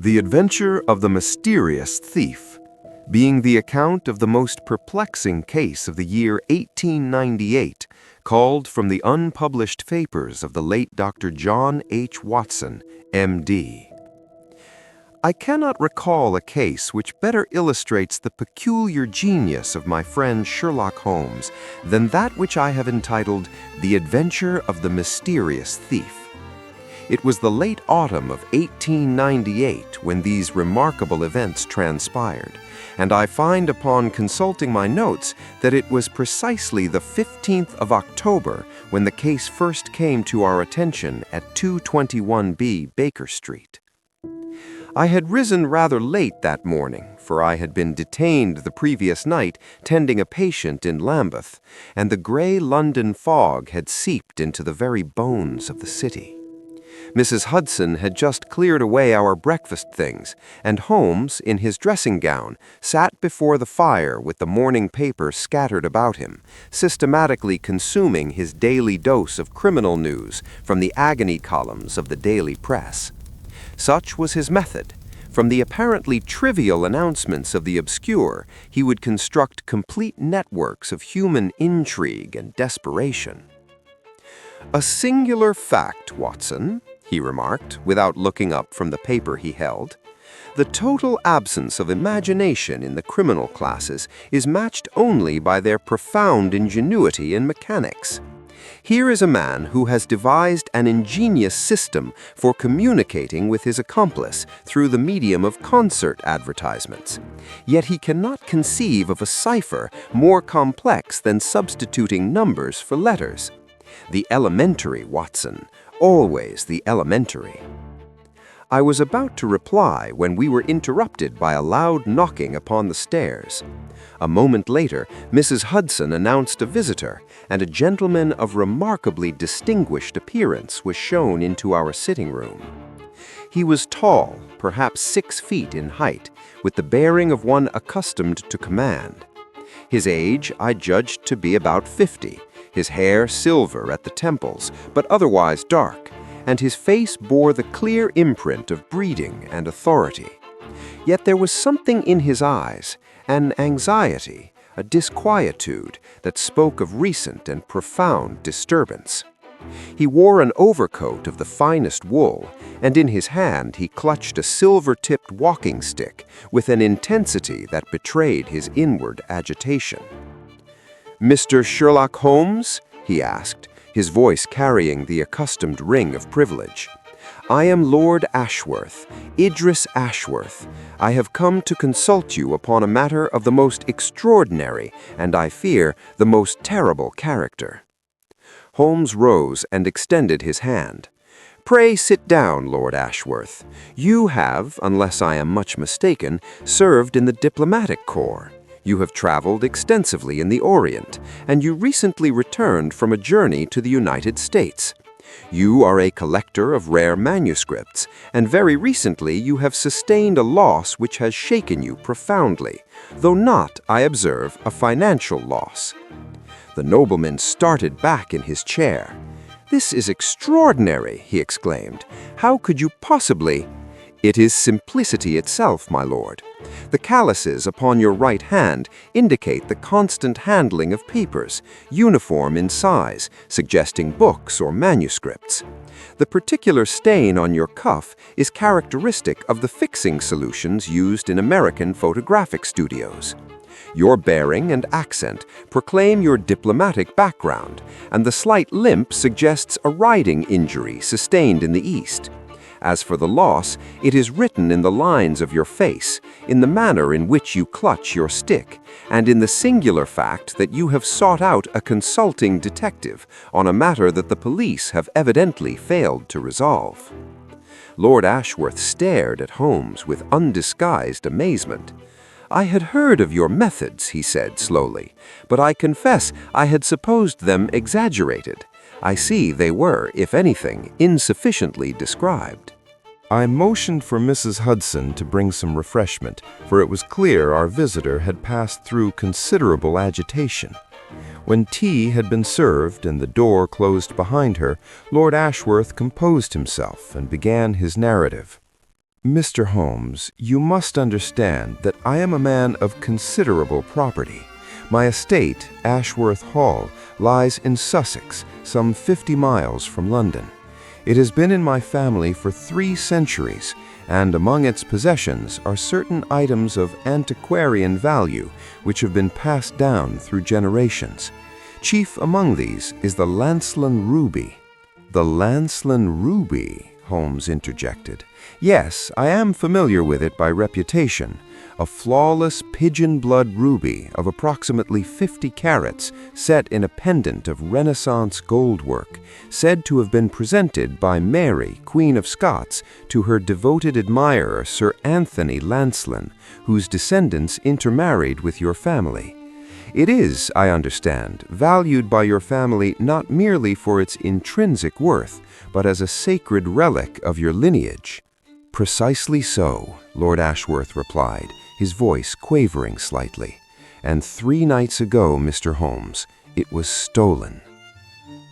The Adventure of the Mysterious Thief, being the account of the most perplexing case of the year 1898, called from the unpublished papers of the late Dr. John H. Watson, M.D. I cannot recall a case which better illustrates the peculiar genius of my friend Sherlock Holmes than that which I have entitled The Adventure of the Mysterious Thief. It was the late autumn of 1898 when these remarkable events transpired, and I find upon consulting my notes that it was precisely the 15th of October when the case first came to our attention at 221B Baker Street. I had risen rather late that morning, for I had been detained the previous night tending a patient in Lambeth, and the gray London fog had seeped into the very bones of the city. Mrs. Hudson had just cleared away our breakfast things, and Holmes, in his dressing gown, sat before the fire with the morning paper scattered about him, systematically consuming his daily dose of criminal news from the agony columns of the daily press. Such was his method. From the apparently trivial announcements of the obscure, he would construct complete networks of human intrigue and desperation. "A singular fact, Watson," he remarked, without looking up from the paper he held. "The total absence of imagination in the criminal classes is matched only by their profound ingenuity in mechanics. Here is a man who has devised an ingenious system for communicating with his accomplice through the medium of concert advertisements. Yet he cannot conceive of a cipher more complex than substituting numbers for letters. The elementary, Watson, always the elementary." I was about to reply when we were interrupted by a loud knocking upon the stairs. A moment later, Mrs. Hudson announced a visitor, and a gentleman of remarkably distinguished appearance was shown into our sitting room. He was tall, perhaps 6 feet in height, with the bearing of one accustomed to command. His age I judged to be about 50, his hair silver at the temples, but otherwise dark, and his face bore the clear imprint of breeding and authority. Yet there was something in his eyes, an anxiety, a disquietude that spoke of recent and profound disturbance. He wore an overcoat of the finest wool, and in his hand he clutched a silver-tipped walking stick with an intensity that betrayed his inward agitation. "Mr. Sherlock Holmes?" he asked, his voice carrying the accustomed ring of privilege. "I am Lord Ashworth, Idris Ashworth. I have come to consult you upon a matter of the most extraordinary, and I fear, the most terrible character." Holmes rose and extended his hand. "Pray sit down, Lord Ashworth. You have, unless I am much mistaken, served in the diplomatic corps. You have traveled extensively in the Orient, and you recently returned from a journey to the United States. You are a collector of rare manuscripts, and very recently you have sustained a loss which has shaken you profoundly, though not, I observe, a financial loss." The nobleman started back in his chair. "This is extraordinary," he exclaimed. "How could you possibly—" "It is simplicity itself, my lord. The calluses upon your right hand indicate the constant handling of papers, uniform in size, suggesting books or manuscripts. The particular stain on your cuff is characteristic of the fixing solutions used in American photographic studios. Your bearing and accent proclaim your diplomatic background, and the slight limp suggests a riding injury sustained in the East. As for the loss, it is written in the lines of your face, in the manner in which you clutch your stick, and in the singular fact that you have sought out a consulting detective on a matter that the police have evidently failed to resolve." Lord Ashworth stared at Holmes with undisguised amazement. "I had heard of your methods," he said slowly, "but I confess I had supposed them exaggerated. I see they were, if anything, insufficiently described." I motioned for Mrs. Hudson to bring some refreshment, for it was clear our visitor had passed through considerable agitation. When tea had been served and the door closed behind her, Lord Ashworth composed himself and began his narrative. Mr. Holmes, you must understand that I am a man of considerable property. My estate, Ashworth Hall, lies in Sussex, some 50 miles from London. It has been in my family for 3 centuries, and among its possessions are certain items of antiquarian value which have been passed down through generations. Chief among these is the Lancelin ruby. The Lancelin ruby? Holmes interjected. Yes, I am familiar with it by reputation. A flawless pigeon blood ruby of approximately 50 carats set in a pendant of Renaissance goldwork, said to have been presented by Mary, Queen of Scots, to her devoted admirer Sir Anthony Lancelin, whose descendants intermarried with your family. It is, I understand, valued by your family not merely for its intrinsic worth, but as a sacred relic of your lineage. Precisely so, Lord Ashworth replied, his voice quavering slightly. And 3 nights ago, Mr. Holmes, it was stolen.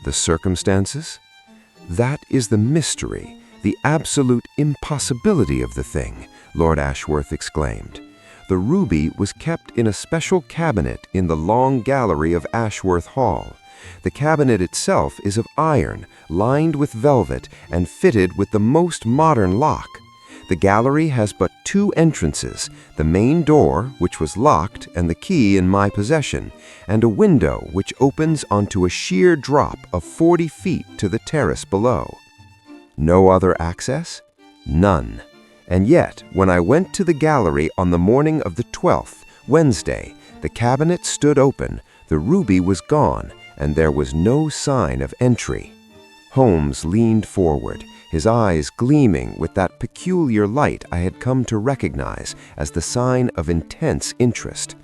The circumstances? That is the mystery, the absolute impossibility of the thing, Lord Ashworth exclaimed. The ruby was kept in a special cabinet in the long gallery of Ashworth Hall. The cabinet itself is of iron, lined with velvet, and fitted with the most modern lock. The gallery has but 2 entrances, the main door, which was locked and the key in my possession, and a window which opens onto a sheer drop of 40 feet to the terrace below. No other access? None. And yet, when I went to the gallery on the morning of the 12th, Wednesday, the cabinet stood open, the ruby was gone, and there was no sign of entry. Holmes leaned forward, his eyes gleaming with that peculiar light I had come to recognize as the sign of intense interest.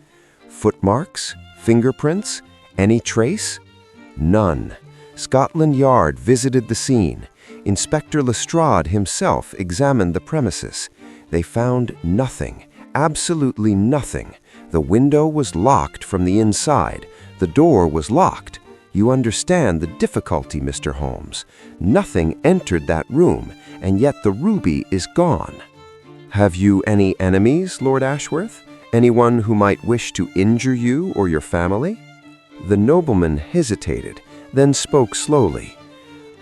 Footmarks? Fingerprints? Any trace? None. Scotland Yard visited the scene. Inspector Lestrade himself examined the premises. They found nothing, absolutely nothing. The window was locked from the inside. The door was locked. You understand the difficulty, Mr. Holmes. Nothing entered that room, and yet the ruby is gone. Have you any enemies, Lord Ashworth? Anyone who might wish to injure you or your family? The nobleman hesitated, then spoke slowly.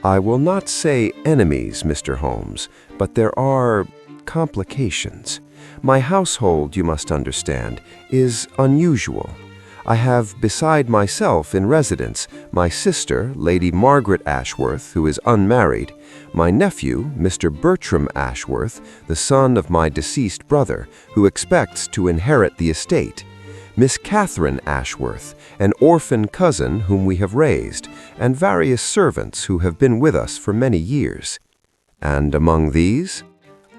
I will not say enemies, Mr. Holmes, but there are complications. My household, you must understand, is unusual. I have beside myself in residence my sister, Lady Margaret Ashworth, who is unmarried, my nephew, Mr. Bertram Ashworth, the son of my deceased brother, who expects to inherit the estate, Miss Catherine Ashworth, an orphan cousin whom we have raised, and various servants who have been with us for many years. And among these?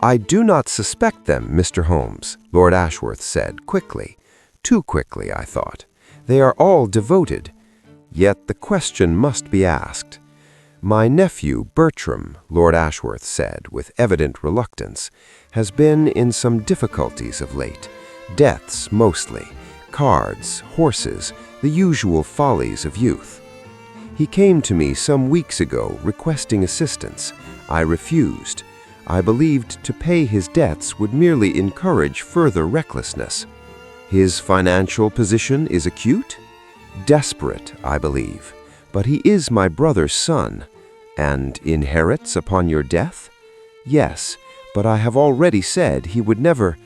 I do not suspect them, Mr. Holmes, Lord Ashworth said quickly. Too quickly, I thought. They are all devoted. Yet the question must be asked. My nephew, Bertram, Lord Ashworth said with evident reluctance, has been in some difficulties of late. Deaths, mostly. Cards, horses, the usual follies of youth. He came to me some weeks ago requesting assistance. I refused. I believed to pay his debts would merely encourage further recklessness. His financial position is acute? Desperate, I believe. But he is my brother's son. And inherits upon your death? Yes, but I have already said he would never—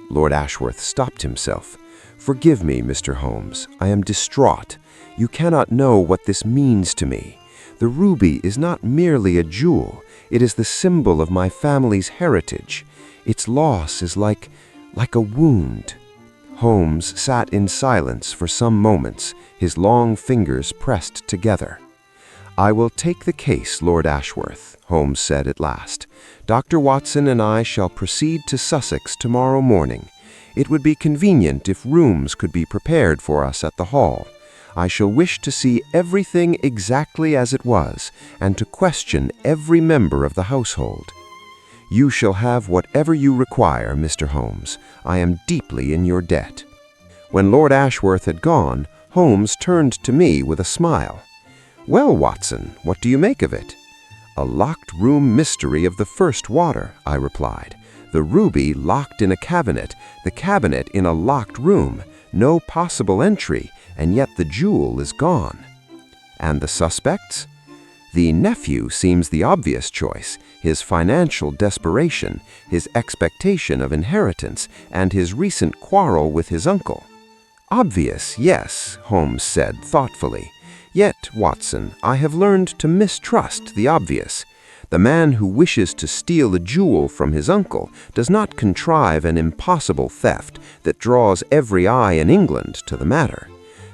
Lord Ashworth stopped himself. Forgive me, Mr. Holmes. I am distraught. You cannot know what this means to me. The ruby is not merely a jewel. It is the symbol of my family's heritage. Its loss is like a wound. Holmes sat in silence for some moments, his long fingers pressed together. I will take the case, Lord Ashworth, Holmes said at last. Dr. Watson and I shall proceed to Sussex tomorrow morning. It would be convenient if rooms could be prepared for us at the hall. I shall wish to see everything exactly as it was, and to question every member of the household. You shall have whatever you require, Mr. Holmes. I am deeply in your debt. When Lord Ashworth had gone, Holmes turned to me with a smile. Well, Watson, what do you make of it? A locked room mystery of the first water, I replied. The ruby locked in a cabinet, the cabinet in a locked room, no possible entry, and yet the jewel is gone. And the suspects? The nephew seems the obvious choice, his financial desperation, his expectation of inheritance, and his recent quarrel with his uncle. Obvious, yes, Holmes said thoughtfully. Yet, Watson, I have learned to mistrust the obvious. The man who wishes to steal a jewel from his uncle does not contrive an impossible theft that draws every eye in England to the matter.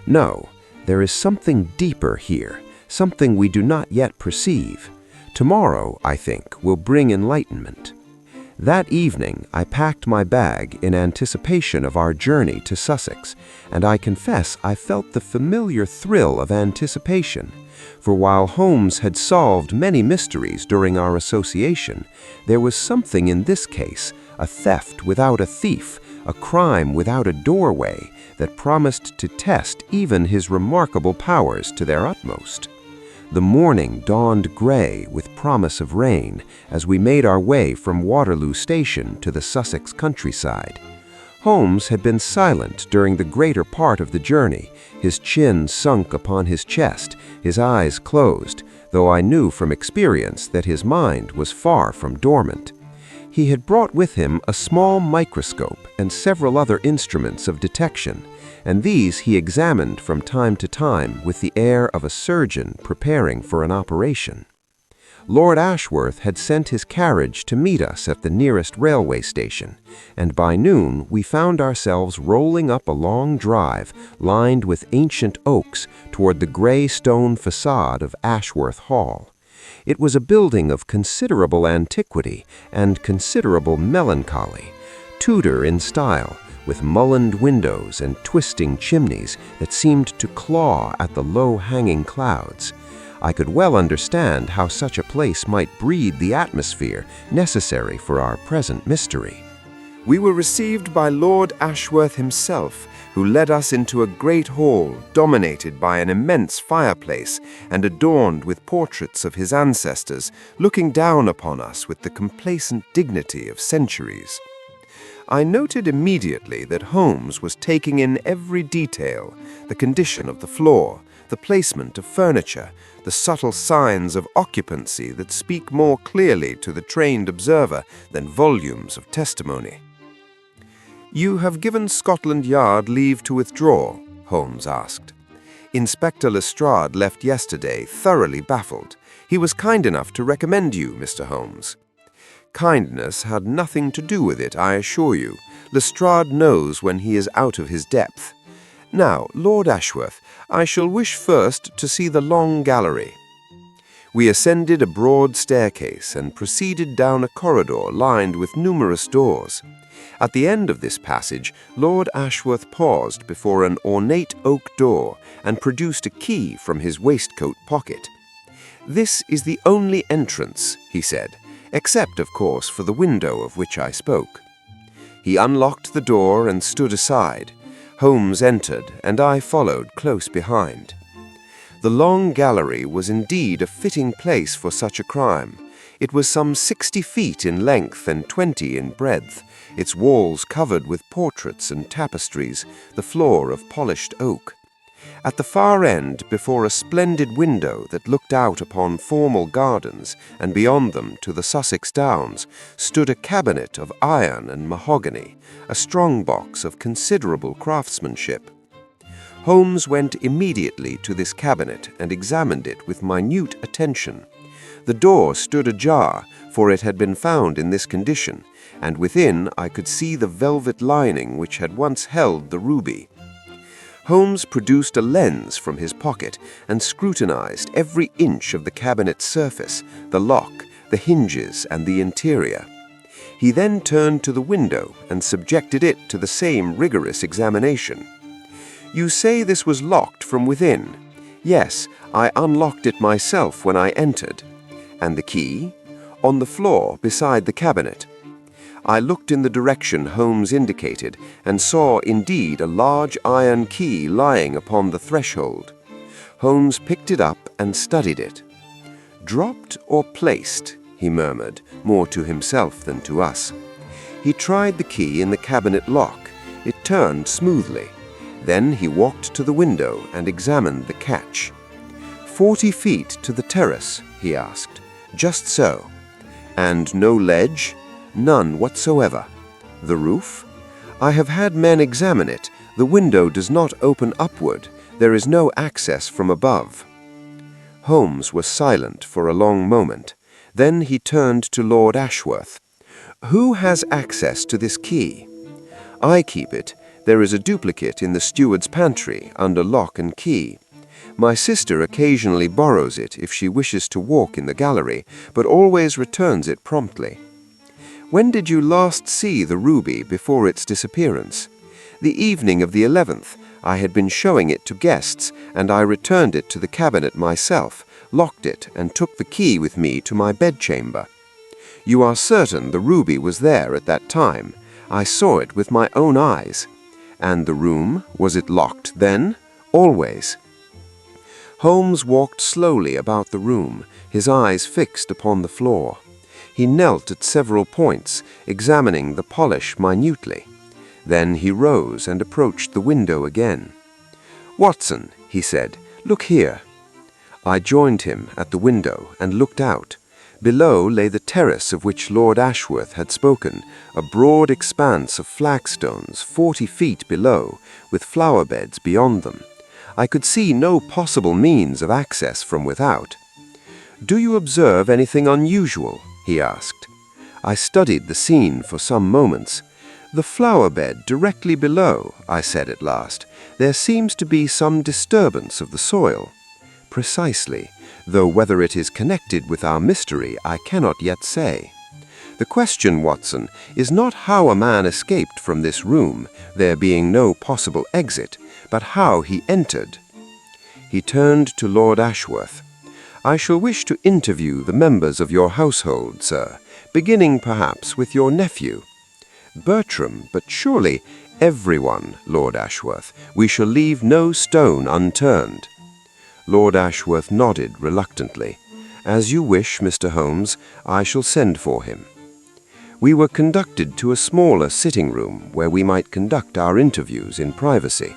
No, there is something deeper here, something we do not yet perceive. Tomorrow, I think, will bring enlightenment. That evening, I packed my bag in anticipation of our journey to Sussex, and I confess I felt the familiar thrill of anticipation. For while Holmes had solved many mysteries during our association, there was something in this case, a theft without a thief, a crime without a doorway, that promised to test even his remarkable powers to their utmost. The morning dawned gray with promise of rain as we made our way from Waterloo Station to the Sussex countryside. Holmes had been silent during the greater part of the journey, his chin sunk upon his chest, his eyes closed, though I knew from experience that his mind was far from dormant. He had brought with him a small microscope and several other instruments of detection, and these he examined from time to time with the air of a surgeon preparing for an operation. Lord Ashworth had sent his carriage to meet us at the nearest railway station, and by noon we found ourselves rolling up a long drive lined with ancient oaks toward the gray stone facade of Ashworth Hall. It was a building of considerable antiquity and considerable melancholy, Tudor in style, with mullioned windows and twisting chimneys that seemed to claw at the low-hanging clouds. I could well understand how such a place might breed the atmosphere necessary for our present mystery. We were received by Lord Ashworth himself, who led us into a great hall dominated by an immense fireplace and adorned with portraits of his ancestors, looking down upon us with the complacent dignity of centuries. I noted immediately that Holmes was taking in every detail, the condition of the floor, the placement of furniture, the subtle signs of occupancy that speak more clearly to the trained observer than volumes of testimony. "You have given Scotland Yard leave to withdraw?" Holmes asked. "Inspector Lestrade left yesterday, thoroughly baffled. He was kind enough to recommend you, Mr. Holmes." "Kindness had nothing to do with it, I assure you. Lestrade knows when he is out of his depth. Now, Lord Ashworth, I shall wish first to see the long gallery." We ascended a broad staircase and proceeded down a corridor lined with numerous doors. At the end of this passage, Lord Ashworth paused before an ornate oak door and produced a key from his waistcoat pocket. "This is the only entrance," he said, "except, of course, for the window of which I spoke." He unlocked the door and stood aside. Holmes entered, and I followed close behind. The long gallery was indeed a fitting place for such a crime. It was some 60 feet in length and 20 in breadth, its walls covered with portraits and tapestries, the floor of polished oak. At the far end, before a splendid window that looked out upon formal gardens and beyond them to the Sussex Downs, stood a cabinet of iron and mahogany, a strong box of considerable craftsmanship. Holmes went immediately to this cabinet and examined it with minute attention. The door stood ajar, for it had been found in this condition, and within I could see the velvet lining which had once held the ruby. Holmes produced a lens from his pocket and scrutinized every inch of the cabinet's surface, the lock, the hinges, and the interior. He then turned to the window and subjected it to the same rigorous examination. "You say this was locked from within?" "Yes, I unlocked it myself when I entered." "And the key?" "On the floor beside the cabinet." I looked in the direction Holmes indicated and saw indeed a large iron key lying upon the threshold. Holmes picked it up and studied it. "Dropped or placed?" he murmured, more to himself than to us. He tried the key in the cabinet lock. It turned smoothly. Then he walked to the window and examined the catch. 40 feet to the terrace, he asked. Just so. And no ledge? None whatsoever. The roof? I have had men examine it. The window does not open upward. There is no access from above. Holmes was silent for a long moment. Then he turned to Lord Ashworth. Who has access to this key? I keep it. There is a duplicate in the steward's pantry under lock and key. My sister occasionally borrows it if she wishes to walk in the gallery, but always returns it promptly. When did you last see the ruby before its disappearance? The evening of the 11th. I had been showing it to guests, and I returned it to the cabinet myself, locked it, and took the key with me to my bedchamber. You are certain the ruby was there at that time? I saw it with my own eyes. And the room, was it locked then? Always. Holmes walked slowly about the room, his eyes fixed upon the floor. He knelt at several points, examining the polish minutely. Then he rose and approached the window again. "Watson," he said, "look here." I joined him at the window and looked out. Below lay the terrace of which Lord Ashworth had spoken, a broad expanse of flagstones 40 feet below, with flower beds beyond them. I could see no possible means of access from without. "Do you observe anything unusual?" he asked. I studied the scene for some moments. "The flower bed directly below," I said at last. "There seems to be some disturbance of the soil." "Precisely, though whether it is connected with our mystery I cannot yet say. The question, Watson, is not how a man escaped from this room, there being no possible exit, but how he entered." He turned to Lord Ashworth. "I shall wish to interview the members of your household, sir, beginning perhaps with your nephew." "Bertram, but surely—" "Everyone, Lord Ashworth. We shall leave no stone unturned." Lord Ashworth nodded reluctantly. "As you wish, Mr. Holmes. I shall send for him." We were conducted to a smaller sitting room where we might conduct our interviews in privacy.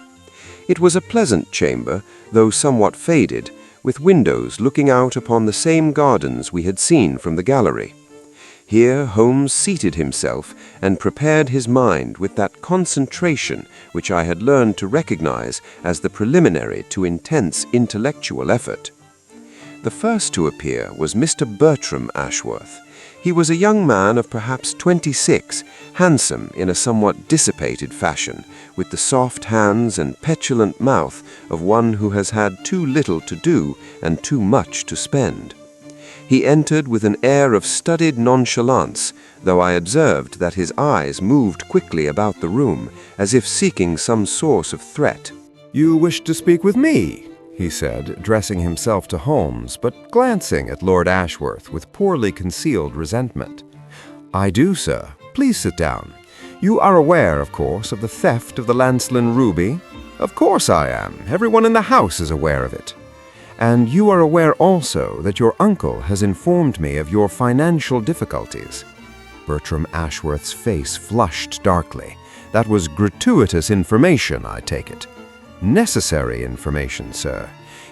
It was a pleasant chamber, though somewhat faded, with windows looking out upon the same gardens we had seen from the gallery. Here Holmes seated himself and prepared his mind with that concentration which I had learned to recognize as the preliminary to intense intellectual effort. The first to appear was Mr. Bertram Ashworth. He was a young man of perhaps 26, handsome in a somewhat dissipated fashion, with the soft hands and petulant mouth of one who has had too little to do and too much to spend. He entered with an air of studied nonchalance, though I observed that his eyes moved quickly about the room, as if seeking some source of threat. "You wish to speak with me?" he said, addressing himself to Holmes, but glancing at Lord Ashworth with poorly concealed resentment. "I do, sir. Please sit down. You are aware, of course, of the theft of the Lancelin ruby?" "Of course I am. Everyone in the house is aware of it." "And you are aware also that your uncle has informed me of your financial difficulties?" Bertram Ashworth's face flushed darkly. "That was gratuitous information, I take it." "Necessary information, sir.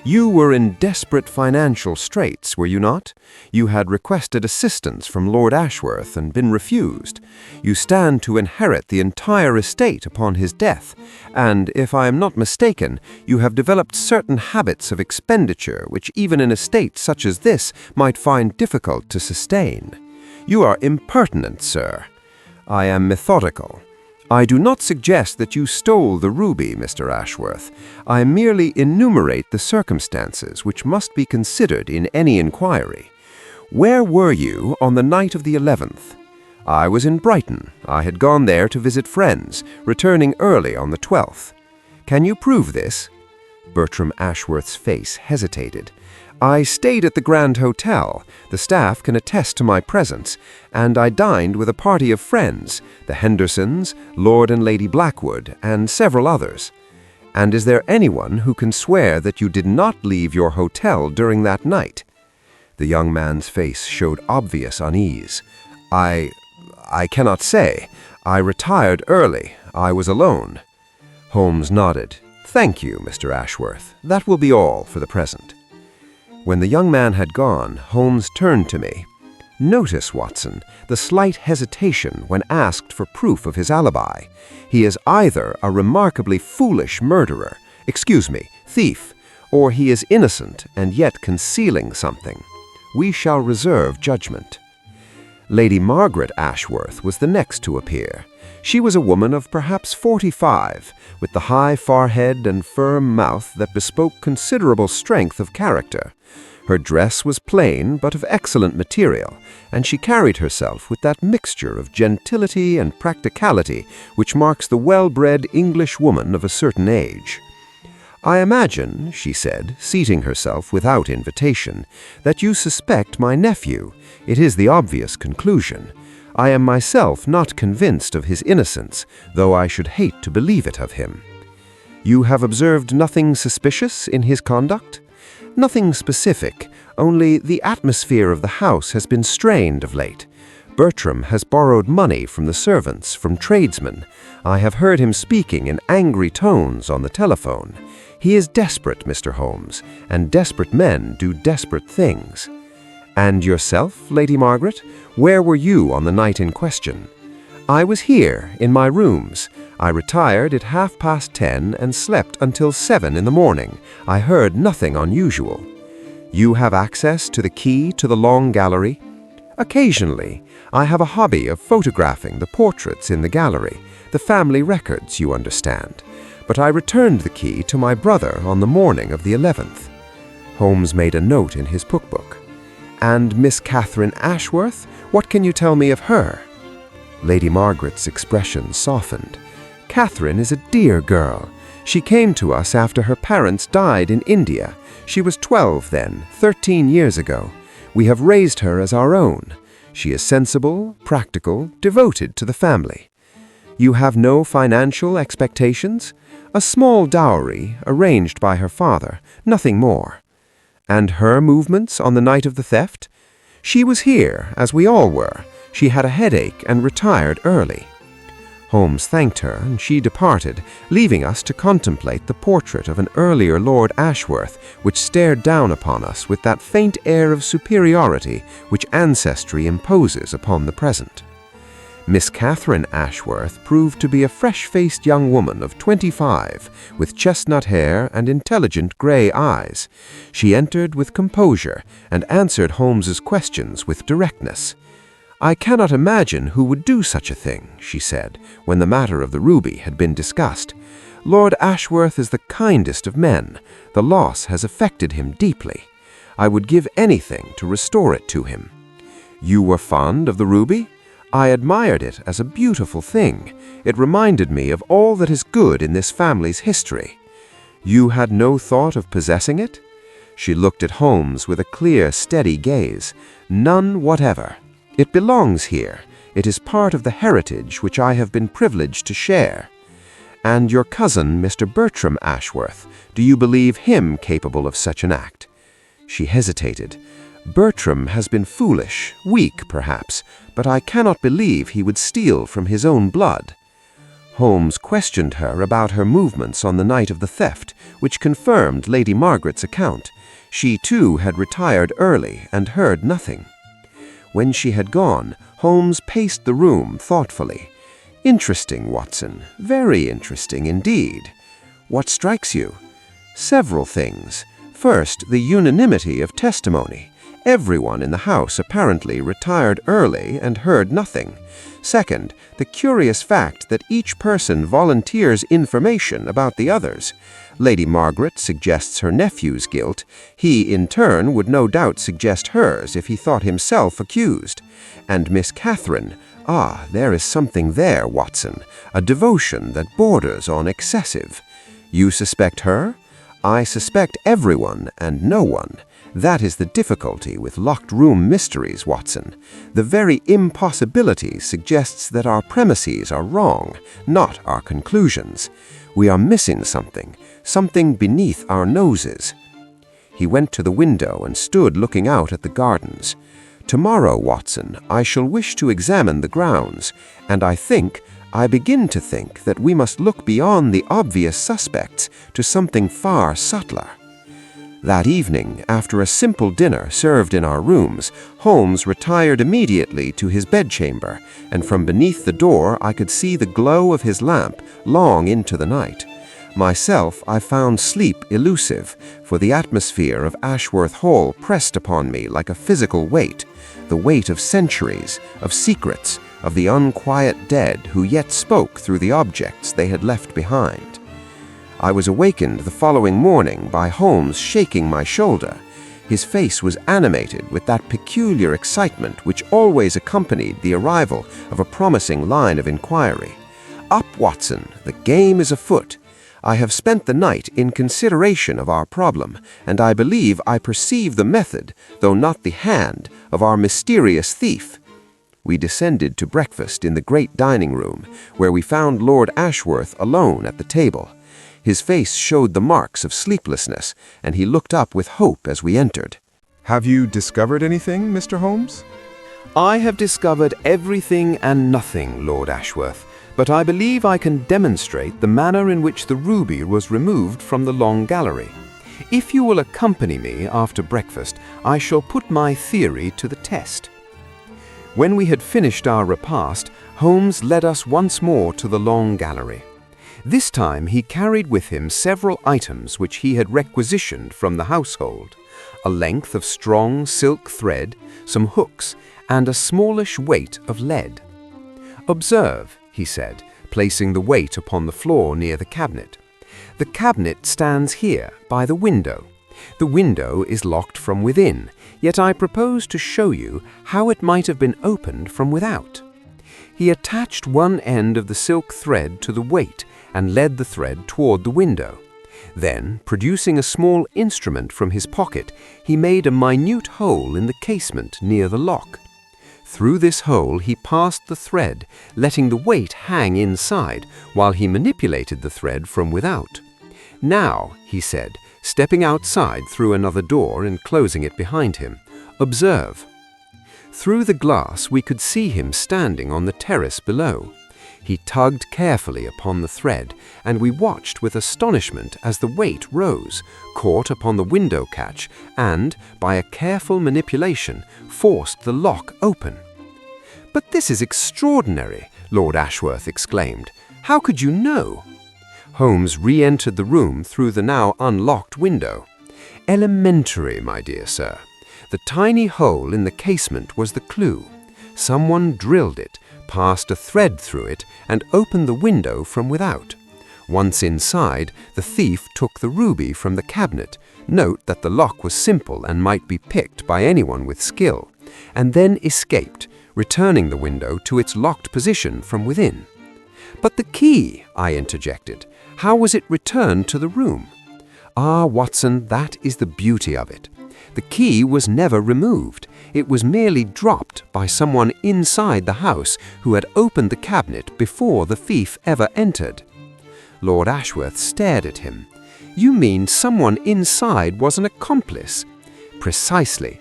You were in desperate financial straits, were you not? You had requested assistance from Lord Ashworth and been refused. You stand to inherit the entire estate upon his death, and, if I am not mistaken, you have developed certain habits of expenditure which even an estate such as this might find difficult to sustain. You are impertinent, sir." "I am methodical. I do not suggest that you stole the ruby, Mr. Ashworth. I merely enumerate the circumstances which must be considered in any inquiry. Where were you on the night of the 11th? "I was in Brighton. I had gone there to visit friends, returning early on the 12th. "Can you prove this?" Bertram Ashworth's face hesitated. "I stayed at the Grand Hotel. The staff can attest to my presence, and I dined with a party of friends, the Hendersons, Lord and Lady Blackwood, and several others. And is there anyone who can swear that you did not leave your hotel during that night?" The young man's face showed obvious unease. I cannot say. I retired early. I was alone." Holmes nodded. "Thank you, Mr. Ashworth. That will be all for the present." When the young man had gone, Holmes turned to me. "Notice, Watson, the slight hesitation when asked for proof of his alibi. He is either a remarkably foolish murderer, thief, or he is innocent and yet concealing something. We shall reserve judgment." Lady Margaret Ashworth was the next to appear. She was a woman of perhaps 45, with the high forehead and firm mouth that bespoke considerable strength of character. Her dress was plain but of excellent material, and she carried herself with that mixture of gentility and practicality which marks the well-bred English woman of a certain age. "I imagine," she said, seating herself without invitation, "that you suspect my nephew. It is the obvious conclusion. I am myself not convinced of his innocence, though I should hate to believe it of him." "You have observed nothing suspicious in his conduct?" "Nothing specific, only the atmosphere of the house has been strained of late. Bertram has borrowed money from the servants, from tradesmen. I have heard him speaking in angry tones on the telephone. He is desperate, Mr. Holmes, and desperate men do desperate things." "And yourself, Lady Margaret? Where were you on the night in question?" "I was here, in my rooms. I retired at 10:30 and slept until 7 in the morning. I heard nothing unusual." "You have access to the key to the long gallery?" "Occasionally. I have a hobby of photographing the portraits in the gallery, the family records, you understand. But I returned the key to my brother on the morning of the 11th. Holmes made a note in his book. "And Miss Catherine Ashworth? What can you tell me of her?" Lady Margaret's expression softened. "Catherine is a dear girl. She came to us after her parents died in India. She was 12 then, 13 years ago. We have raised her as our own. She is sensible, practical, devoted to the family." "You have no financial expectations?" "A small dowry, arranged by her father, nothing more." "And her movements on the night of the theft?" "She was here, as we all were. She had a headache and retired early." Holmes thanked her, and she departed, leaving us to contemplate the portrait of an earlier Lord Ashworth, which stared down upon us with that faint air of superiority which ancestry imposes upon the present. Miss Catherine Ashworth proved to be a fresh-faced young woman of 25, with chestnut hair and intelligent gray eyes. She entered with composure and answered Holmes's questions with directness. "I cannot imagine who would do such a thing," she said, when the matter of the ruby had been discussed. "Lord Ashworth is the kindest of men. The loss has affected him deeply. I would give anything to restore it to him." "You were fond of the ruby?" "I admired it as a beautiful thing. It reminded me of all that is good in this family's history." "You had no thought of possessing it?" She looked at Holmes with a clear, steady gaze. "None whatever. It belongs here. It is part of the heritage which I have been privileged to share." "And your cousin, Mr. Bertram Ashworth, do you believe him capable of such an act?" She hesitated. "Bertram has been foolish, weak perhaps, but I cannot believe he would steal from his own blood." Holmes questioned her about her movements on the night of the theft, which confirmed Lady Margaret's account. She too had retired early and heard nothing. When she had gone, Holmes paced the room thoughtfully. "Interesting, Watson. Very interesting indeed." "What strikes you?" "Several things. First, the unanimity of testimony. Everyone in the house apparently retired early and heard nothing. Second, the curious fact that each person volunteers information about the others. Lady Margaret suggests her nephew's guilt. He, in turn, would no doubt suggest hers if he thought himself accused. And Miss Catherine, there is something there, Watson, a devotion that borders on excessive. You suspect her? I suspect everyone and no one. That is the difficulty with locked-room mysteries, Watson. The very impossibility suggests that our premises are wrong, not our conclusions. We are missing something beneath our noses." He went to the window and stood looking out at the gardens. Tomorrow, Watson, I shall wish to examine the grounds, and I begin to think that we must look beyond the obvious suspects to something far subtler. That evening, after a simple dinner served in our rooms, Holmes retired immediately to his bedchamber, and from beneath the door I could see the glow of his lamp long into the night. Myself, I found sleep elusive, for the atmosphere of Ashworth Hall pressed upon me like a physical weight, the weight of centuries, of secrets, of the unquiet dead who yet spoke through the objects they had left behind. I was awakened the following morning by Holmes shaking my shoulder. His face was animated with that peculiar excitement which always accompanied the arrival of a promising line of inquiry. "Up, Watson, the game is afoot. I have spent the night in consideration of our problem, and I believe I perceive the method, though not the hand, of our mysterious thief." We descended to breakfast in the great dining room, where we found Lord Ashworth alone at the table. His face showed the marks of sleeplessness, and he looked up with hope as we entered. Have you discovered anything, Mr. Holmes? "I have discovered everything and nothing, Lord Ashworth, but I believe I can demonstrate the manner in which the ruby was removed from the long gallery. If you will accompany me after breakfast, I shall put my theory to the test." When we had finished our repast, Holmes led us once more to the long gallery. This time he carried with him several items which he had requisitioned from the household: a length of strong silk thread, some hooks, and a smallish weight of lead. "Observe," he said, placing the weight upon the floor near the cabinet. "The cabinet stands here, by the window. The window is locked from within, yet I propose to show you how it might have been opened from without." He attached one end of the silk thread to the weight and led the thread toward the window. Then, producing a small instrument from his pocket, he made a minute hole in the casement near the lock. Through this hole he passed the thread, letting the weight hang inside while he manipulated the thread from without. "Now," he said, stepping outside through another door and closing it behind him, "observe." Through the glass we could see him standing on the terrace below. He tugged carefully upon the thread, and we watched with astonishment as the weight rose, caught upon the window catch, and, by a careful manipulation, forced the lock open. "But this is extraordinary," Lord Ashworth exclaimed. "How could you know?" Holmes re-entered the room through the now unlocked window. "Elementary, my dear sir. The tiny hole in the casement was the clue. Someone drilled it, passed a thread through it, and opened the window from without. Once inside, the thief took the ruby from the cabinet. Note that the lock was simple and might be picked by anyone with skill, and then escaped, returning the window to its locked position from within." "But the key," I interjected. "How was it returned to the room?" "Ah, Watson, that is the beauty of it. The key was never removed. It was merely dropped by someone inside the house who had opened the cabinet before the thief ever entered." Lord Ashworth stared at him. "You mean someone inside was an accomplice?" "Precisely.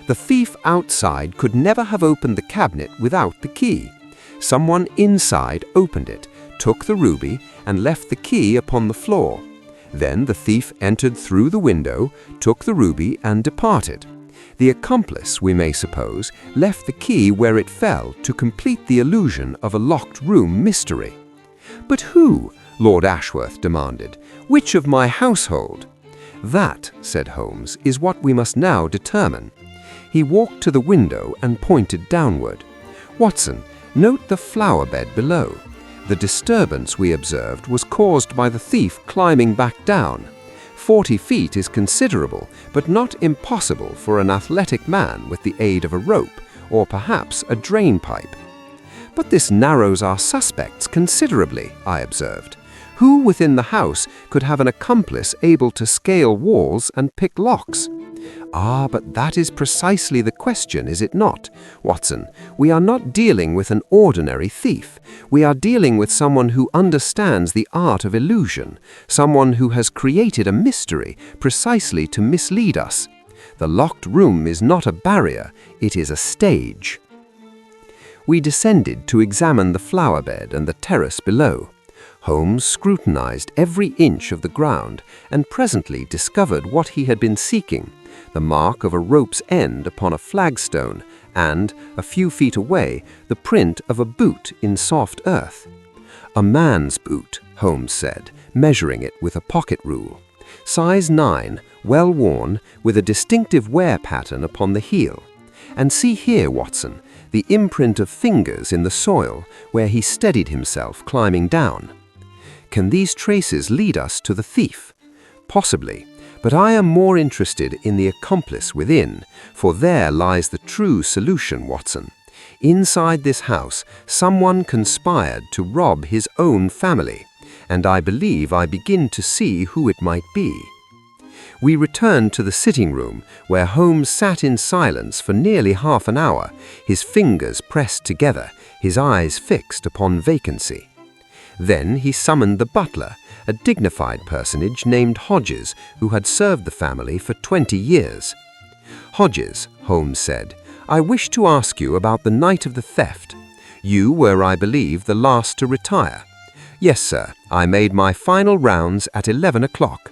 The thief outside could never have opened the cabinet without the key. Someone inside opened it, took the ruby, and left the key upon the floor. Then the thief entered through the window, took the ruby, and departed. The accomplice, we may suppose, left the key where it fell to complete the illusion of a locked room mystery." "But who?" Lord Ashworth demanded. "Which of my household?" "That," said Holmes, "is what we must now determine." He walked to the window and pointed downward. "Watson, note the flower bed below. The disturbance we observed was caused by the thief climbing back down. 40 feet is considerable, but not impossible for an athletic man with the aid of a rope, or perhaps a drain pipe." "But this narrows our suspects considerably," I observed. "Who within the house could have an accomplice able to scale walls and pick locks?" "Ah, but that is precisely the question, is it not, Watson? We are not dealing with an ordinary thief. We are dealing with someone who understands the art of illusion, someone who has created a mystery precisely to mislead us. The locked room is not a barrier, it is a stage. We descended to examine the flower bed and the terrace below. Holmes scrutinized every inch of the ground and presently discovered what he had been seeking, the mark of a rope's end upon a flagstone and, a few feet away, the print of a boot in soft earth. A man's boot, Holmes said, measuring it with a pocket rule. Size 9, well worn, with a distinctive wear pattern upon the heel. And see here, Watson, the imprint of fingers in the soil where he steadied himself climbing down. Can these traces lead us to the thief? Possibly, but I am more interested in the accomplice within, for there lies the true solution, Watson. Inside this house, someone conspired to rob his own family, and I believe I begin to see who it might be. We returned to the sitting room, where Holmes sat in silence for nearly half an hour, his fingers pressed together, his eyes fixed upon vacancy. Then he summoned the butler, a dignified personage named Hodges, who had served the family for 20 years. "Hodges," Holmes said, "I wish to ask you about the night of the theft. You were, I believe, the last to retire." "Yes, sir. I made my final rounds at 11 o'clock.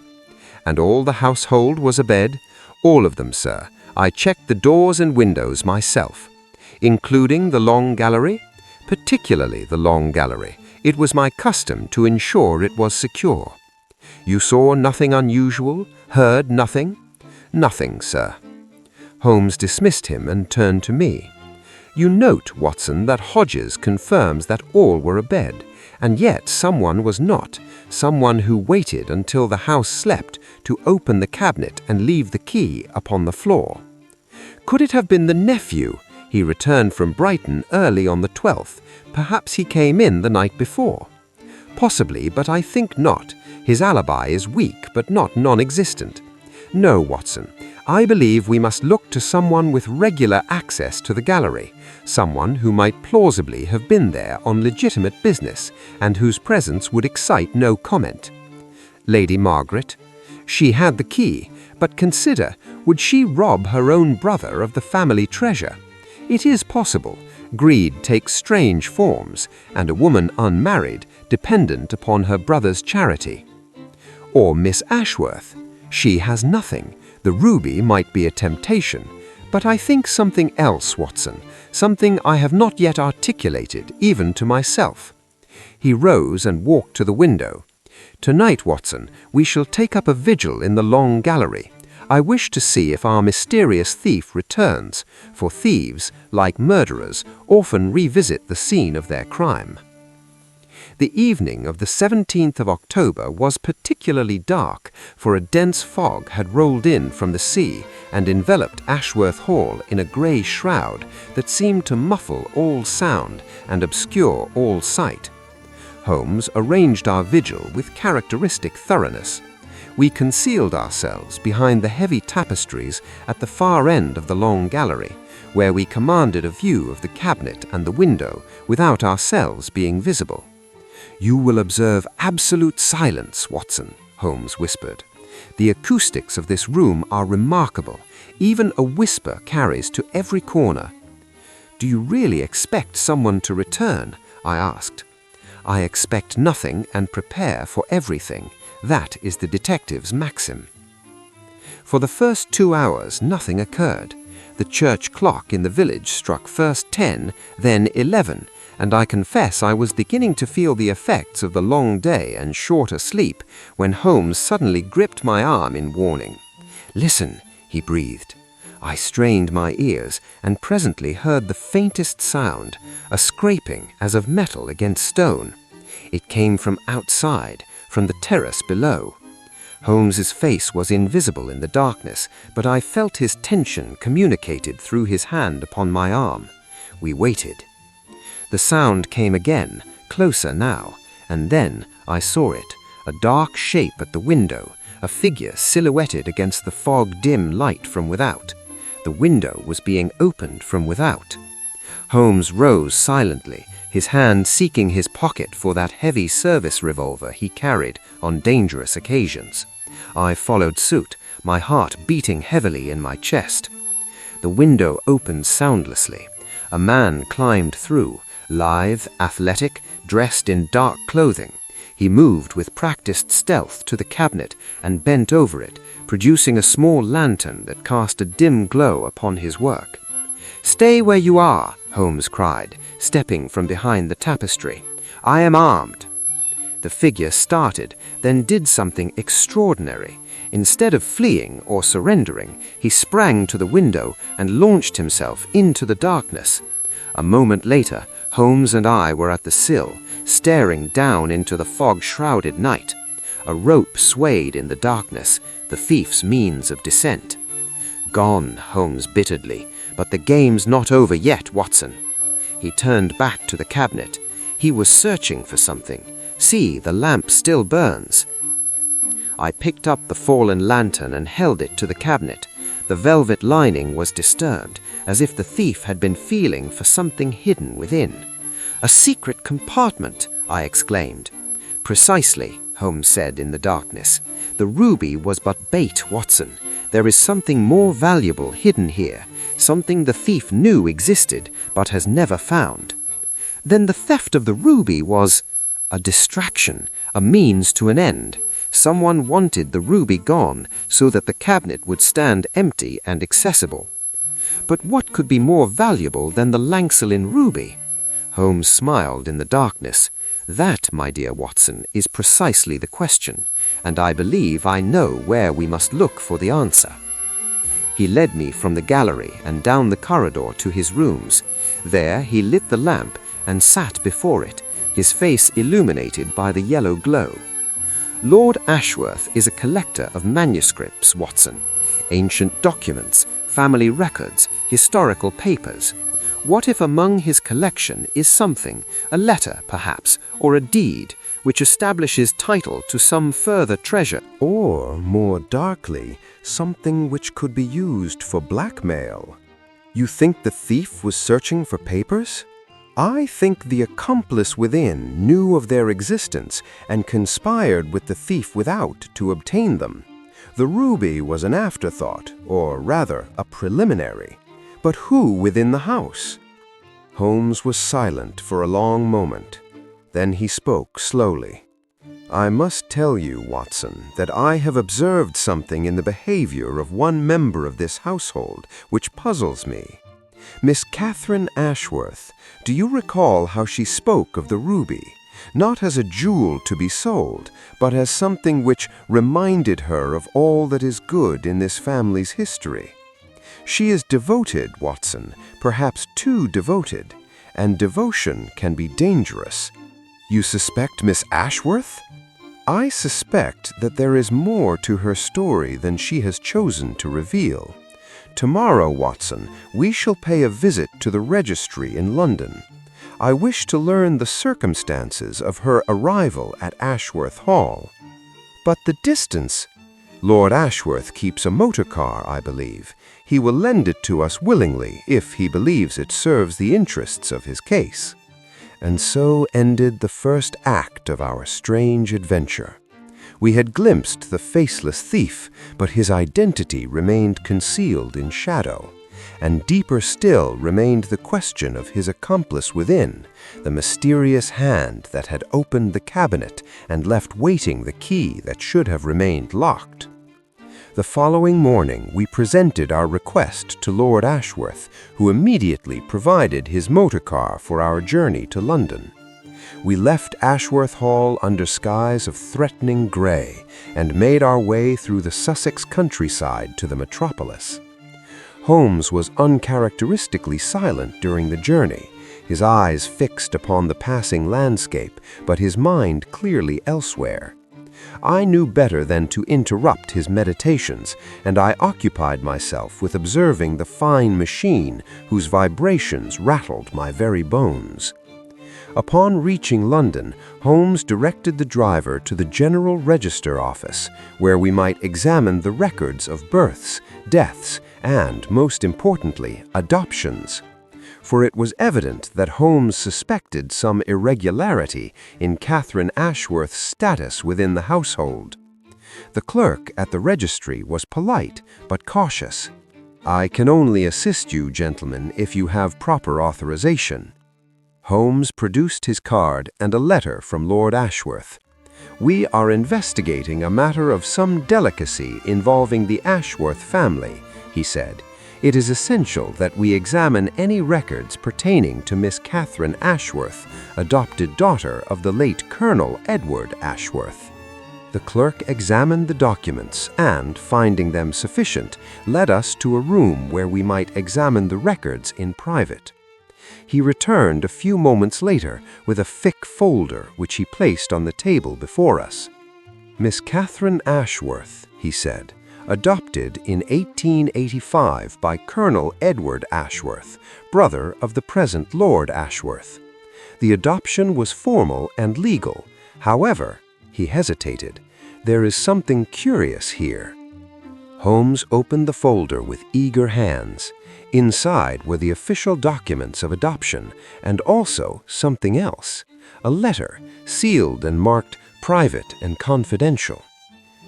"And all the household was abed?" "All of them, sir. I checked the doors and windows myself." "Including the long gallery?" "Particularly the long gallery. It was my custom to ensure it was secure." "You saw nothing unusual? Heard nothing?" "Nothing, sir." Holmes dismissed him and turned to me. "You note, Watson, that Hodges confirms that all were abed, and yet someone was not, someone who waited until the house slept to open the cabinet and leave the key upon the floor. Could it have been the nephew? He returned from Brighton early on the 12th. Perhaps he came in the night before." "Possibly, but I think not. His alibi is weak, but not non-existent. No, Watson, I believe we must look to someone with regular access to the gallery, someone who might plausibly have been there on legitimate business, and whose presence would excite no comment." "Lady Margaret?" "She had the key, but consider, would she rob her own brother of the family treasure? It is possible. Greed takes strange forms, and a woman unmarried, dependent upon her brother's charity." "Or Miss Ashworth? She has nothing. The ruby might be a temptation. But I think something else, Watson, something I have not yet articulated, even to myself." He rose and walked to the window. "Tonight, Watson, we shall take up a vigil in the long gallery. I wish to see if our mysterious thief returns, for thieves, like murderers, often revisit the scene of their crime." The evening of the 17th of October was particularly dark, for a dense fog had rolled in from the sea and enveloped Ashworth Hall in a grey shroud that seemed to muffle all sound and obscure all sight. Holmes arranged our vigil with characteristic thoroughness. We concealed ourselves behind the heavy tapestries at the far end of the long gallery, where we commanded a view of the cabinet and the window without ourselves being visible. "You will observe absolute silence, Watson," Holmes whispered. "The acoustics of this room are remarkable. Even a whisper carries to every corner." "Do you really expect someone to return?" I asked. "I expect nothing and prepare for everything. That is the detective's maxim." For the first 2 hours, nothing occurred. The church clock in the village struck first 10, then 11, and I confess I was beginning to feel the effects of the long day and shorter sleep when Holmes suddenly gripped my arm in warning. "Listen," he breathed. I strained my ears and presently heard the faintest sound, a scraping as of metal against stone. It came from outside, from the terrace below. Holmes's face was invisible in the darkness, but I felt his tension communicated through his hand upon my arm. We waited. The sound came again, closer now, and then I saw it, a dark shape at the window, a figure silhouetted against the fog-dim light from without. The window was being opened from without. Holmes rose silently, his hand seeking his pocket for that heavy service revolver he carried on dangerous occasions. I followed suit, my heart beating heavily in my chest. The window opened soundlessly. A man climbed through, lithe, athletic, dressed in dark clothing. He moved with practiced stealth to the cabinet and bent over it, producing a small lantern that cast a dim glow upon his work. "Stay where you are," Holmes cried, stepping from behind the tapestry. "I am armed." The figure started, then did something extraordinary. Instead of fleeing or surrendering, he sprang to the window and launched himself into the darkness. A moment later, Holmes and I were at the sill, staring down into the fog-shrouded night. A rope swayed in the darkness, the thief's means of descent. "Gone," Holmes bitterly, "but the game's not over yet, Watson." He turned back to the cabinet. He was searching for something. "See, the lamp still burns." I picked up the fallen lantern and held it to the cabinet. The velvet lining was disturbed, as if the thief had been feeling for something hidden within. "A secret compartment!" I exclaimed. "Precisely," Holmes said in the darkness. "The ruby was but bait, Watson. There is something more valuable hidden here, something the thief knew existed but has never found." "Then the theft of the ruby was a distraction, a means to an end. Someone wanted the ruby gone so that the cabinet would stand empty and accessible." "But what could be more valuable than the Langsolin ruby?" Holmes smiled in the darkness. "That, my dear Watson, is precisely the question, and I believe I know where we must look for the answer." He led me from the gallery and down the corridor to his rooms. There he lit the lamp and sat before it, his face illuminated by the yellow glow. "Lord Ashworth is a collector of manuscripts, Watson. Ancient documents, family records, historical papers. What if among his collection is something, a letter perhaps, or a deed, which establishes title to some further treasure?" Or, more darkly, something which could be used for blackmail. You think the thief was searching for papers? I think the accomplice within knew of their existence and conspired with the thief without to obtain them. The ruby was an afterthought, or rather, a preliminary. But who within the house? Holmes was silent for a long moment. Then he spoke slowly. "I must tell you, Watson, that I have observed something in the behavior of one member of this household which puzzles me. Miss Catherine Ashworth, do you recall how she spoke of the ruby, not as a jewel to be sold, but as something which reminded her of all that is good in this family's history? She is devoted, Watson, perhaps too devoted, and devotion can be dangerous." "You suspect Miss Ashworth?" "I suspect that there is more to her story than she has chosen to reveal. Tomorrow, Watson, we shall pay a visit to the registry in London. I wish to learn the circumstances of her arrival at Ashworth Hall." "But the distance—" "Lord Ashworth keeps a motor car, I believe. He will lend it to us willingly if he believes it serves the interests of his case." And so ended the first act of our strange adventure. We had glimpsed the faceless thief, but his identity remained concealed in shadow. And deeper still remained the question of his accomplice within, the mysterious hand that had opened the cabinet and left waiting the key that should have remained locked. The following morning we presented our request to Lord Ashworth, who immediately provided his motor car for our journey to London. We left Ashworth Hall under skies of threatening grey and made our way through the Sussex countryside to the metropolis. Holmes was uncharacteristically silent during the journey, his eyes fixed upon the passing landscape, but his mind clearly elsewhere. I knew better than to interrupt his meditations, and I occupied myself with observing the fine machine whose vibrations rattled my very bones. Upon reaching London, Holmes directed the driver to the General Register Office, where we might examine the records of births, deaths, and, most importantly, adoptions. For it was evident that Holmes suspected some irregularity in Catherine Ashworth's status within the household. The clerk at the registry was polite but cautious. "I can only assist you, gentlemen, if you have proper authorization." Holmes produced his card and a letter from Lord Ashworth. "We are investigating a matter of some delicacy involving the Ashworth family," he said. "It is essential that we examine any records pertaining to Miss Catherine Ashworth, adopted daughter of the late Colonel Edward Ashworth." The clerk examined the documents and, finding them sufficient, led us to a room where we might examine the records in private. He returned a few moments later with a thick folder which he placed on the table before us. "Miss Catherine Ashworth," he said, "adopted in 1885 by Colonel Edward Ashworth, brother of the present Lord Ashworth. The adoption was formal and legal. However," he hesitated, "there is something curious here." Holmes opened the folder with eager hands. Inside were the official documents of adoption, and also something else, a letter, sealed and marked "Private and Confidential."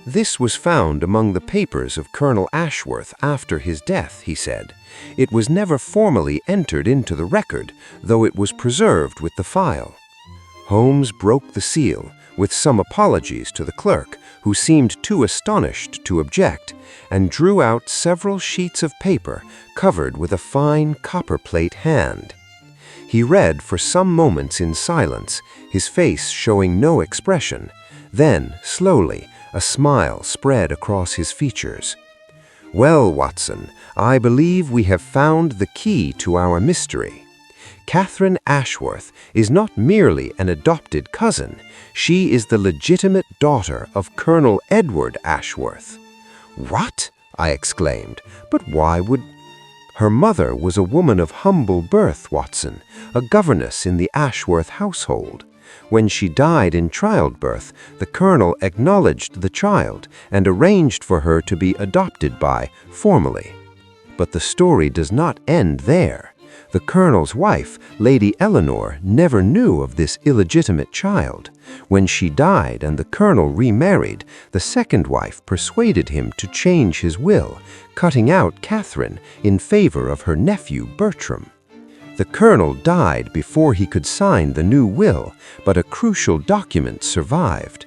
"This was found among the papers of Colonel Ashworth after his death," he said. "It was never formally entered into the record, though it was preserved with the file." Holmes broke the seal, with some apologies to the clerk, who seemed too astonished to object, and drew out several sheets of paper covered with a fine copperplate hand. He read for some moments in silence, his face showing no expression. Then, slowly, a smile spread across his features. "Well, Watson, I believe we have found the key to our mystery. Catherine Ashworth is not merely an adopted cousin, she is the legitimate daughter of Colonel Edward Ashworth." "What?" I exclaimed. "But why would—" "Her mother was a woman of humble birth, Watson, a governess in the Ashworth household. When she died in childbirth, the colonel acknowledged the child and arranged for her to be adopted by, formally. But the story does not end there. The colonel's wife, Lady Eleanor, never knew of this illegitimate child. When she died and the colonel remarried, the second wife persuaded him to change his will, cutting out Catherine in favor of her nephew Bertram. The colonel died before he could sign the new will, but a crucial document survived."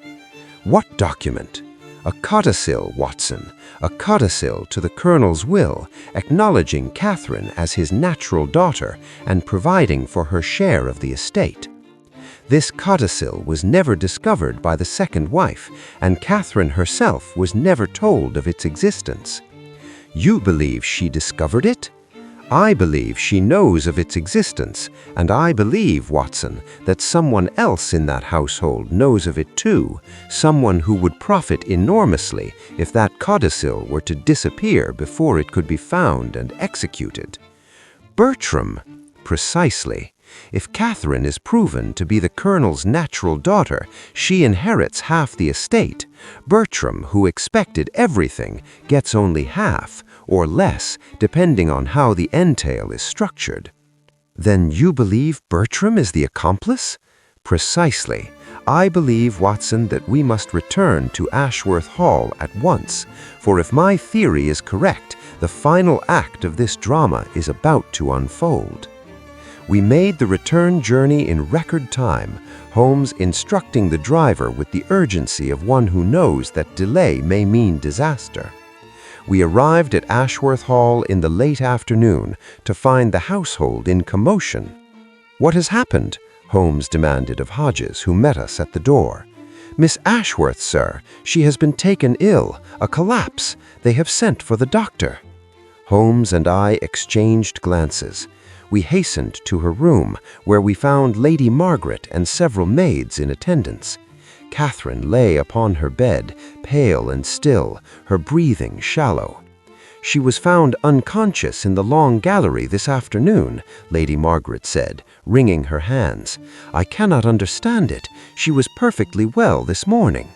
"What document?" "A codicil, Watson, a codicil to the colonel's will, acknowledging Catherine as his natural daughter and providing for her share of the estate. This codicil was never discovered by the second wife, and Catherine herself was never told of its existence." "You believe she discovered it?" "I believe she knows of its existence, and I believe, Watson, that someone else in that household knows of it too, someone who would profit enormously if that codicil were to disappear before it could be found and executed." "Bertram!" "Precisely. If Catherine is proven to be the colonel's natural daughter, she inherits half the estate. Bertram, who expected everything, gets only half, or less, depending on how the entail is structured." "Then you believe Bertram is the accomplice?" "Precisely. I believe, Watson, that we must return to Ashworth Hall at once, for if my theory is correct, the final act of this drama is about to unfold." We made the return journey in record time, Holmes instructing the driver with the urgency of one who knows that delay may mean disaster. We arrived at Ashworth Hall in the late afternoon to find the household in commotion. "What has happened?" Holmes demanded of Hodges, who met us at the door. "Miss Ashworth, sir. She has been taken ill. A collapse. They have sent for the doctor." Holmes and I exchanged glances. We hastened to her room, where we found Lady Margaret and several maids in attendance. Catherine lay upon her bed, pale and still, her breathing shallow. "She was found unconscious in the long gallery this afternoon," Lady Margaret said, wringing her hands. "I cannot understand it. She was perfectly well this morning."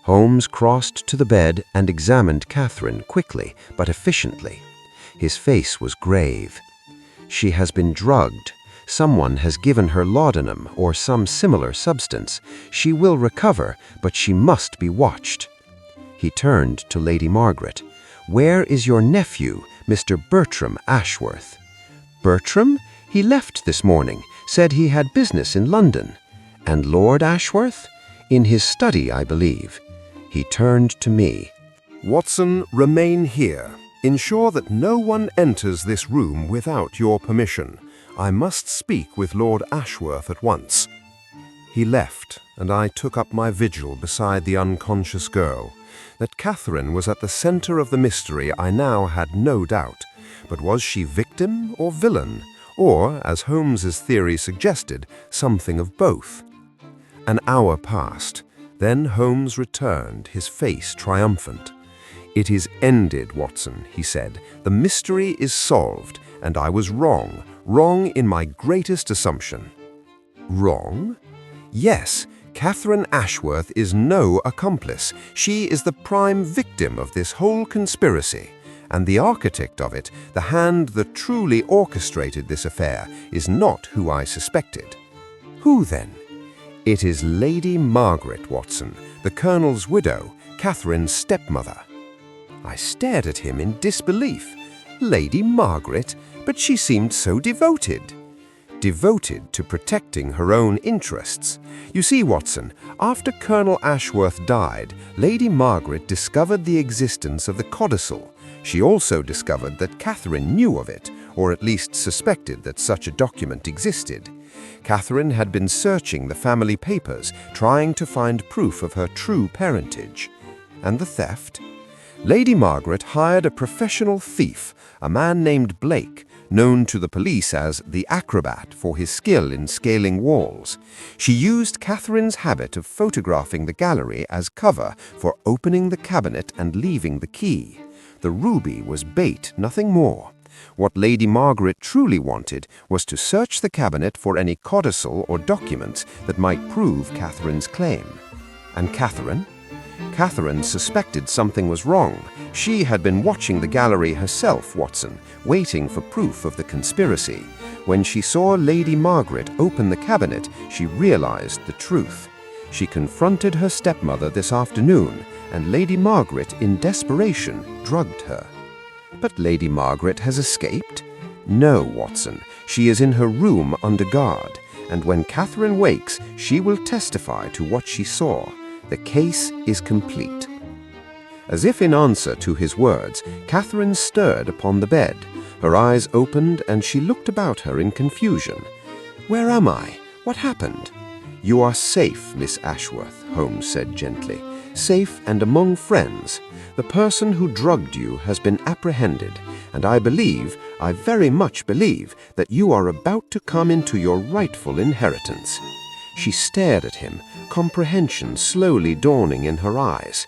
Holmes crossed to the bed and examined Catherine quickly but efficiently. His face was grave. "She has been drugged. Someone has given her laudanum or some similar substance. She will recover, but she must be watched." He turned to Lady Margaret. "Where is your nephew, Mr. Bertram Ashworth?" "Bertram? He left this morning, said he had business in London." "And Lord Ashworth?" "In his study, I believe." He turned to me. Watson, remain here. Ensure that no one enters this room without your permission. I must speak with Lord Ashworth at once." He left, and I took up my vigil beside the unconscious girl. That Catherine was at the center of the mystery I now had no doubt. But was she victim or villain? Or, as Holmes's theory suggested, something of both? An hour passed. Then Holmes returned, his face triumphant. "It is ended, Watson," he said. "The mystery is solved, and I was wrong in my greatest assumption." Wrong? Yes, Catherine Ashworth is no accomplice. She is the prime victim of this whole conspiracy. And the architect of it, the hand that truly orchestrated this affair, is not who I suspected. Who then? It is Lady Margaret, Watson, the Colonel's widow, Catherine's stepmother. I stared at him in disbelief. Lady Margaret? But she seemed so devoted. Devoted to protecting her own interests. You see, Watson, after Colonel Ashworth died, Lady Margaret discovered the existence of the codicil. She also discovered that Catherine knew of it, or at least suspected that such a document existed. Catherine had been searching the family papers, trying to find proof of her true parentage. And the theft? Lady Margaret hired a professional thief, a man named Blake, known to the police as the Acrobat for his skill in scaling walls. She used Catherine's habit of photographing the gallery as cover for opening the cabinet and leaving the key. The ruby was bait, nothing more. What Lady Margaret truly wanted was to search the cabinet for any codicil or documents that might prove Catherine's claim. And Catherine? Catherine suspected something was wrong. She had been watching the gallery herself, Watson, waiting for proof of the conspiracy. When she saw Lady Margaret open the cabinet, she realized the truth. She confronted her stepmother this afternoon, and Lady Margaret, in desperation, drugged her. But Lady Margaret has escaped? No, Watson. She is in her room under guard, and when Catherine wakes, she will testify to what she saw. The case is complete. As if in answer to his words, Catherine stirred upon the bed. Her eyes opened, and she looked about her in confusion. "Where am I? What happened?" "You are safe, Miss Ashworth," Holmes said gently. "Safe and among friends. The person who drugged you has been apprehended, and I very much believe, that you are about to come into your rightful inheritance." She stared at him, comprehension slowly dawning in her eyes.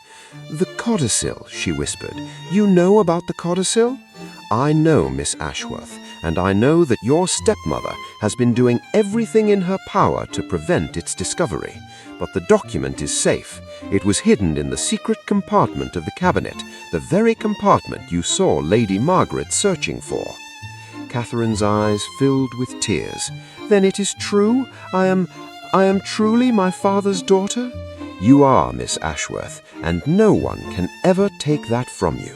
"The codicil," she whispered. "You know about the codicil?" "I know, Miss Ashworth, and I know that your stepmother has been doing everything in her power to prevent its discovery. But the document is safe. It was hidden in the secret compartment of the cabinet, the very compartment you saw Lady Margaret searching for." Catherine's eyes filled with tears. "Then it is true? I am truly my father's daughter?" "You are, Miss Ashworth, and no one can ever take that from you."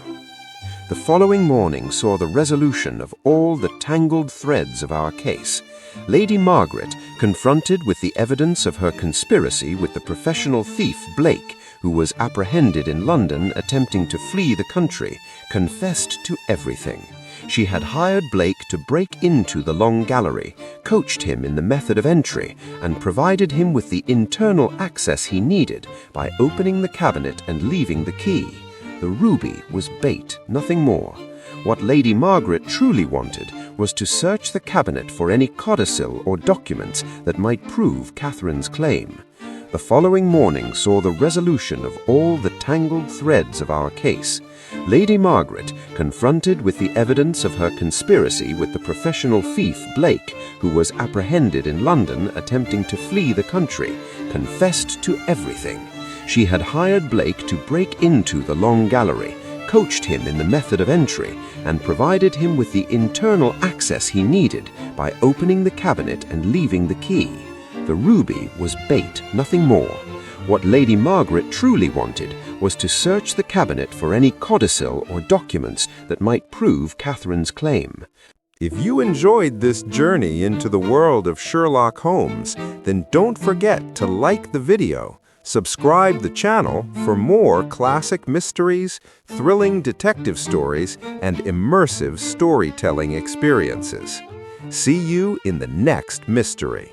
The following morning saw the resolution of all the tangled threads of our case. Lady Margaret, confronted with the evidence of her conspiracy with the professional thief Blake, who was apprehended in London attempting to flee the country, confessed to everything. She had hired Blake to break into the Long Gallery, coached him in the method of entry, and provided him with the internal access he needed by opening the cabinet and leaving the key. The ruby was bait, nothing more. What Lady Margaret truly wanted was to search the cabinet for any codicil or documents that might prove Catherine's claim. The following morning saw the resolution of all the tangled threads of our case. Lady Margaret, confronted with the evidence of her conspiracy with the professional thief Blake, who was apprehended in London attempting to flee the country, confessed to everything. She had hired Blake to break into the Long Gallery, coached him in the method of entry, and provided him with the internal access he needed by opening the cabinet and leaving the key. The ruby was bait, nothing more. What Lady Margaret truly wanted was to search the cabinet for any codicil or documents that might prove Catherine's claim. If you enjoyed this journey into the world of Sherlock Holmes, then don't forget to like the video, subscribe the channel for more classic mysteries, thrilling detective stories, and immersive storytelling experiences. See you in the next mystery.